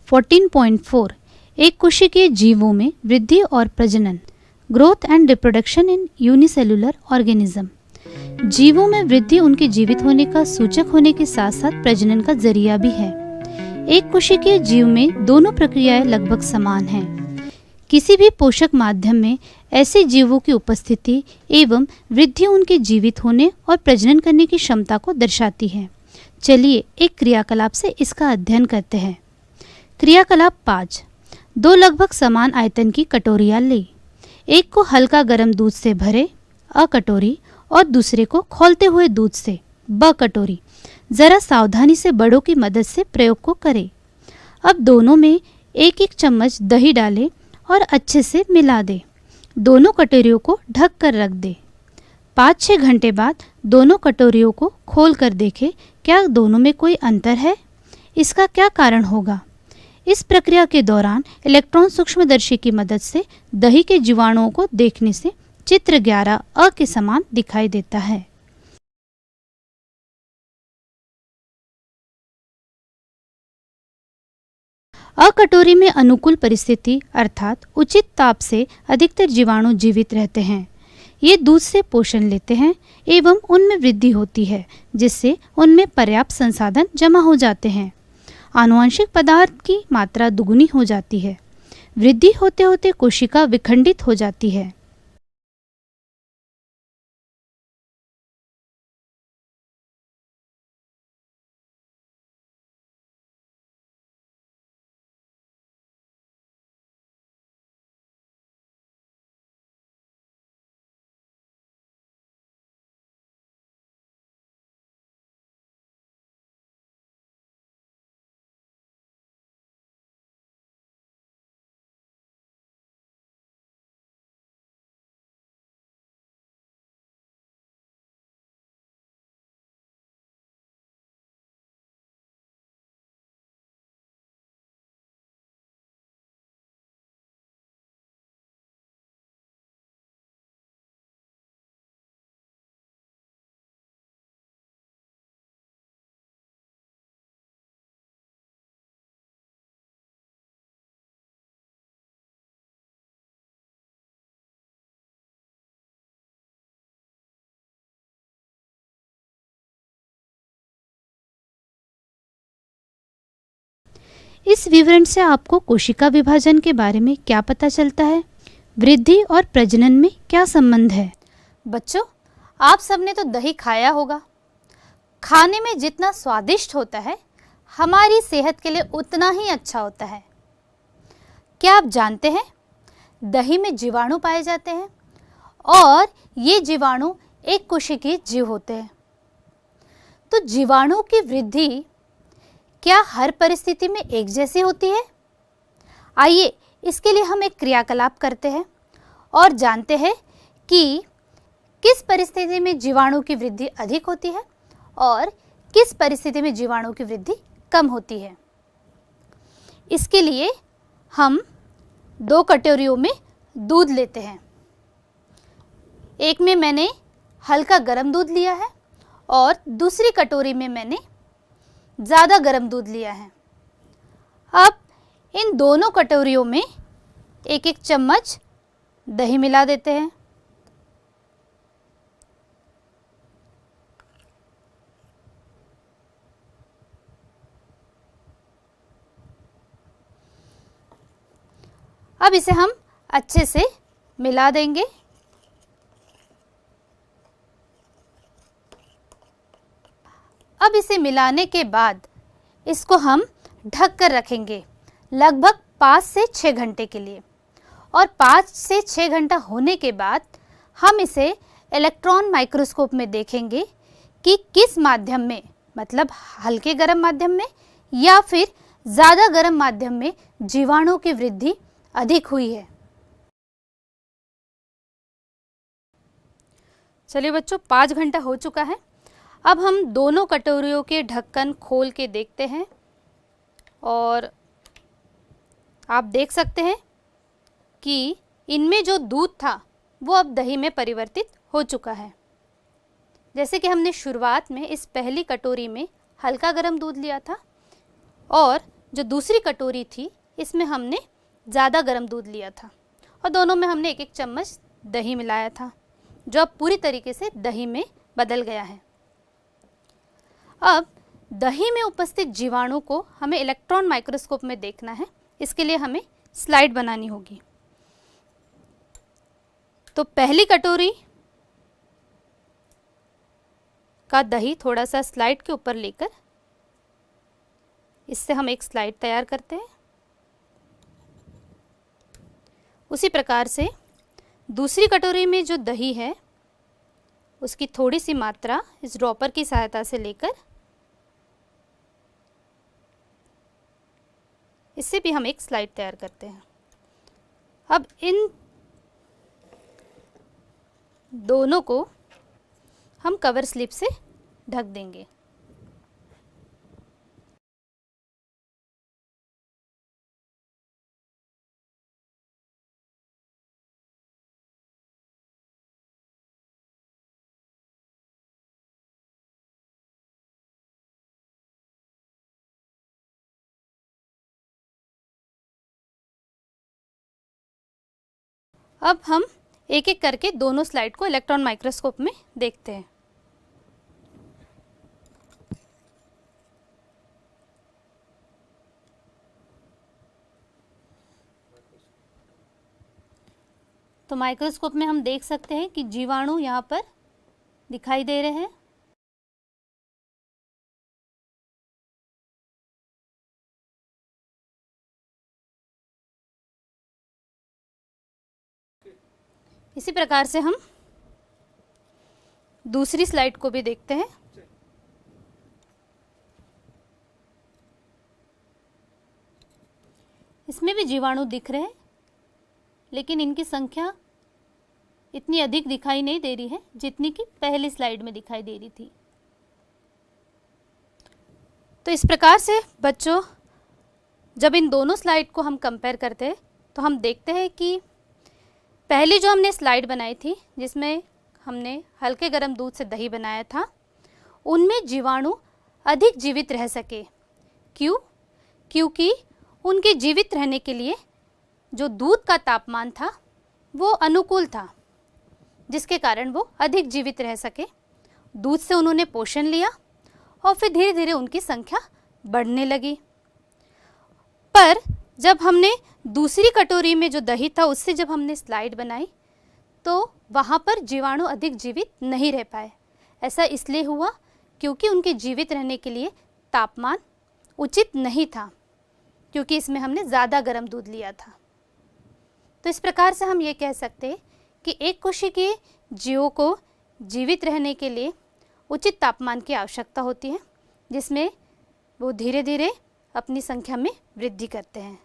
14.4 एक कोशिकीय जीवों में वृद्धि और प्रजनन, growth and reproduction in unicellular organism. जीवों में वृद्धि उनके जीवित होने का सूचक होने के साथ साथ प्रजनन का जरिया भी है। एक कोशिकीय जीव में दोनों प्रक्रियाएं लगभग समान हैं। किसी भी पोषक माध्यम में ऐसे जीवों की उपस्थिति एवं वृद्धि उनके जीवित होने और प्रजनन करने की क्षमता को दर्शाती है। चलिए एक क्रियाकलाप से इसका अध्ययन करते हैं। क्रियाकलाप 5। दो लगभग समान आयतन की कटोरियां लें। एक को हल्का गर्म दूध से भरे अ कटोरी और दूसरे को खौलते हुए दूध से ब कटोरी। जरा सावधानी से बड़ों की मदद से प्रयोग को करें। अब दोनों में एक एक चम्मच दही डालें और अच्छे से मिला दें। दोनों कटोरियों को ढक कर रख दें। 5-6 घंटे बाद दोनों कटोरियों को खोल कर देखें क्या दोनों में कोई अंतर है। इसका क्या कारण होगा। इस प्रक्रिया के दौरान इलेक्ट्रॉन सूक्ष्मदर्शी की मदद से दही के जीवाणुओं को देखने से चित्र 11 अ के समान दिखाई देता है। अ कटोरी में अनुकूल परिस्थिति अर्थात उचित ताप से अधिकतर जीवाणु जीवित रहते हैं। ये दूध से पोषण लेते हैं एवं उनमें वृद्धि होती है, जिससे उनमें पर्याप्त संसाधन जमा हो जाते हैं। आनुवंशिक पदार्थ की मात्रा दुगुनी हो जाती है। वृद्धि होते होते कोशिका विखंडित हो जाती है। इस विवरण से आपको कोशिका विभाजन के बारे में क्या पता चलता है। वृद्धि और प्रजनन में क्या संबंध है। बच्चों, आप सबने तो दही खाया होगा। खाने में जितना स्वादिष्ट होता है, हमारी सेहत के लिए उतना ही अच्छा होता है। क्या आप जानते हैं, दही में जीवाणु पाए जाते हैं और ये जीवाणु एक कोशिकीय जीव होते हैं। तो जीवाणु की वृद्धि क्या हर परिस्थिति में एक जैसी होती है। आइए इसके लिए हम एक क्रियाकलाप करते हैं और जानते हैं कि किस परिस्थिति में जीवाणु की वृद्धि अधिक होती है और किस परिस्थिति में जीवाणु की वृद्धि कम होती है। इसके लिए हम 2 कटोरियों में दूध लेते हैं। एक में मैंने हल्का गर्म दूध लिया है और दूसरी कटोरी में मैंने ज़्यादा गर्म दूध लिया है। अब इन दोनों कटोरियों में एक एक चम्मच दही मिला देते हैं। अब इसे हम अच्छे से मिला देंगे। अब इसे मिलाने के बाद इसको हम ढक कर रखेंगे लगभग 5 से 6 घंटे के लिए। और 5 से 6 घंटा होने के बाद हम इसे इलेक्ट्रॉन माइक्रोस्कोप में देखेंगे कि किस माध्यम में, मतलब हल्के गर्म माध्यम में या फिर ज़्यादा गर्म माध्यम में जीवाणु की वृद्धि अधिक हुई है। चलिए बच्चों, 5 घंटा हो चुका है। अब हम दोनों कटोरियों के ढक्कन खोल के देखते हैं और आप देख सकते हैं कि इनमें जो दूध था वो अब दही में परिवर्तित हो चुका है। जैसे कि हमने शुरुआत में इस पहली कटोरी में हल्का गर्म दूध लिया था और जो दूसरी कटोरी थी इसमें हमने ज़्यादा गर्म दूध लिया था और दोनों में हमने 1-1 चम्मच दही मिलाया था, जो अब पूरी तरीके से दही में बदल गया है। अब दही में उपस्थित जीवाणु को हमें इलेक्ट्रॉन माइक्रोस्कोप में देखना है। इसके लिए हमें स्लाइड बनानी होगी। तो पहली कटोरी का दही थोड़ा सा स्लाइड के ऊपर लेकर इससे हम एक स्लाइड तैयार करते हैं। उसी प्रकार से दूसरी कटोरी में जो दही है उसकी थोड़ी सी मात्रा इस ड्रॉपर की सहायता से लेकर इससे भी हम एक स्लाइड तैयार करते हैं। अब इन दोनों को हम कवर स्लिप से ढक देंगे। अब हम एक एक करके दोनों स्लाइड को इलेक्ट्रॉन माइक्रोस्कोप में देखते हैं। तो माइक्रोस्कोप में हम देख सकते हैं कि जीवाणु यहाँ पर दिखाई दे रहे हैं। इसी प्रकार से हम दूसरी स्लाइड को भी देखते हैं। इसमें भी जीवाणु दिख रहे हैं, लेकिन इनकी संख्या इतनी अधिक दिखाई नहीं दे रही है जितनी कि पहली स्लाइड में दिखाई दे रही थी। तो इस प्रकार से बच्चों, जब इन दोनों स्लाइड को हम कंपेयर करते हैं तो हम देखते हैं कि पहली जो हमने स्लाइड बनाई थी जिसमें हमने हल्के गर्म दूध से दही बनाया था, उनमें जीवाणु अधिक जीवित रह सके। क्यों? क्योंकि उनके जीवित रहने के लिए जो दूध का तापमान था वो अनुकूल था, जिसके कारण वो अधिक जीवित रह सके। दूध से उन्होंने पोषण लिया और फिर धीरे धीरे उनकी संख्या बढ़ने लगी। पर जब हमने दूसरी कटोरी में जो दही था उससे जब हमने स्लाइड बनाई तो वहाँ पर जीवाणु अधिक जीवित नहीं रह पाए। ऐसा इसलिए हुआ क्योंकि उनके जीवित रहने के लिए तापमान उचित नहीं था, क्योंकि इसमें हमने ज़्यादा गर्म दूध लिया था। तो इस प्रकार से हम ये कह सकते हैं कि एक कोशिकीय जीवों को जीवित रहने के लिए उचित तापमान की आवश्यकता होती है, जिसमें वो धीरे धीरे अपनी संख्या में वृद्धि करते हैं।